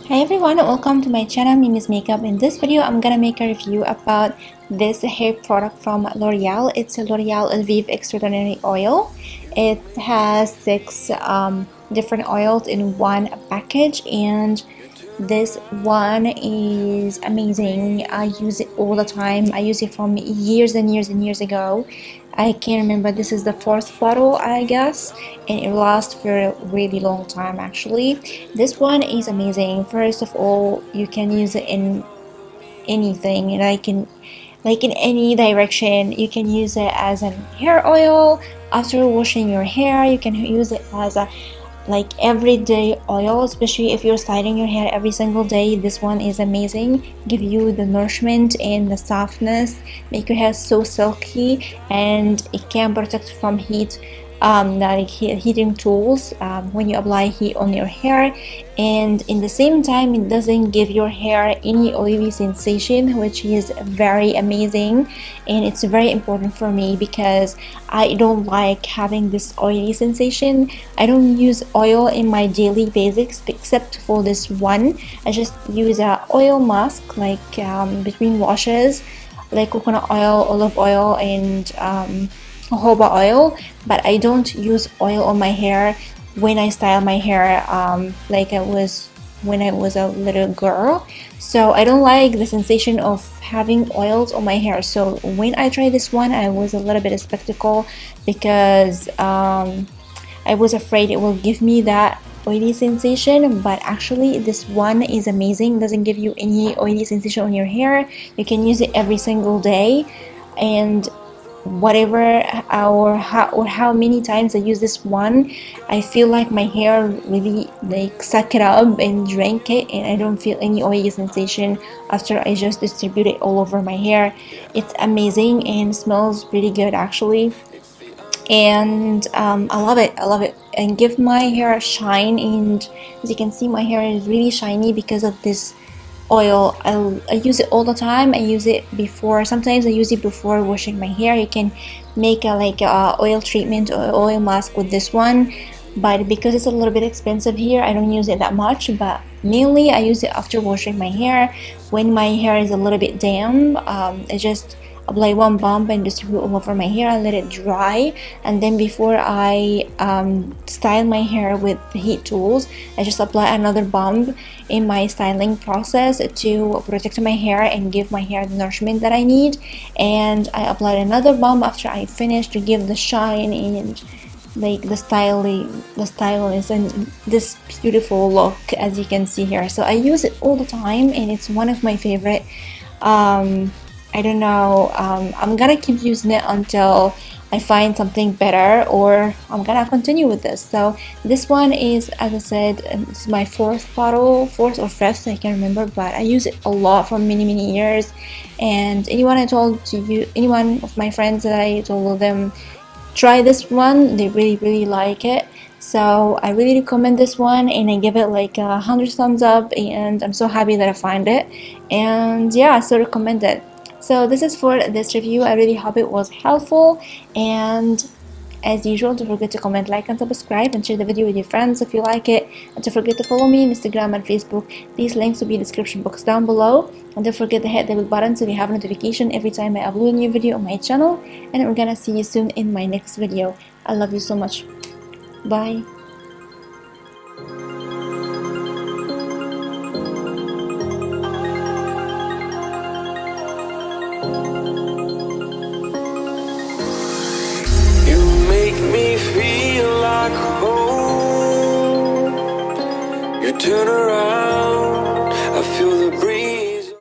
Hi everyone, welcome to my channel. My name is Makeup. In this video, I'm gonna make a review about this hair product from L'Oreal. It's a L'Oreal Elvive Extraordinary Oil. It has six different oils in one package, and this one is amazing. I use it all the time. I use it from years and years and years ago. I can't remember, this is the fourth bottle I guess, and it lasts for a really long time actually. This one is amazing. First of all, you can use it in anything, like in any direction. You can use it as an hair oil after washing your hair. You can use it as a like everyday oil, especially if you're styling your hair every single day. This one is amazing. Give you the nourishment and the softness, make your hair so silky, and it can protect from heat, like heating tools when you apply heat on your hair. And in the same time, it doesn't give your hair any oily sensation, which is very amazing. And it's very important for me because I don't like having this oily sensation. I don't use oil in my daily basics except for this one. I just use a oil mask like between washes, like coconut oil, olive oil, and jojoba oil, but I don't use oil on my hair when I style my hair like I was when I was a little girl. So I don't like the sensation of having oils on my hair. So when I tried this one, I was a little bit skeptical because I was afraid it will give me that oily sensation, but actually this one is amazing. It doesn't give you any oily sensation on your hair. You can use it every single day, and whatever how many times I use this one, I feel like my hair really like suck it up and drink it, and I don't feel any oily sensation after I just distribute it all over my hair. It's amazing and smells really good actually, and I love it. I love it, and give my hair a shine. And as you can see, my hair is really shiny because of this oil. I use it all the time. I use it before, sometimes I use it before washing my hair. You can make a like a oil treatment or oil mask with this one, but because it's a little bit expensive here, I don't use it that much. But mainly I use it after washing my hair when my hair is a little bit damp. I just apply one bump and distribute all over my hair and let it dry, and then before I style my hair with heat tools, I just apply another bump in my styling process to protect my hair and give my hair the nourishment that I need. And I apply another bump after I finish to give the shine and like the style is and this beautiful look, as you can see here. So I use it all the time, and it's one of my favorite. I don't know, I'm gonna keep using it until I find something better, or I'm gonna continue with this. So this one is, as I said, it's my fourth bottle, fourth or fifth, I can't remember, but I use it a lot for many years. And anyone anyone of my friends that I told them try this one, they really like it. So I really recommend this one, and I give it like 100 thumbs up, and I'm so happy that I find it. And yeah, so recommend it. So this is for this review. I really hope it was helpful, and as usual, don't forget to comment, like, and subscribe, and share the video with your friends if you like it. And don't forget to follow me on Instagram and Facebook. These links will be in the description box down below. And don't forget to hit the bell button so you have a notification every time I upload a new video on my channel. And we're gonna see you soon in my next video. I love you so much. Bye. Make me feel like home. You turn around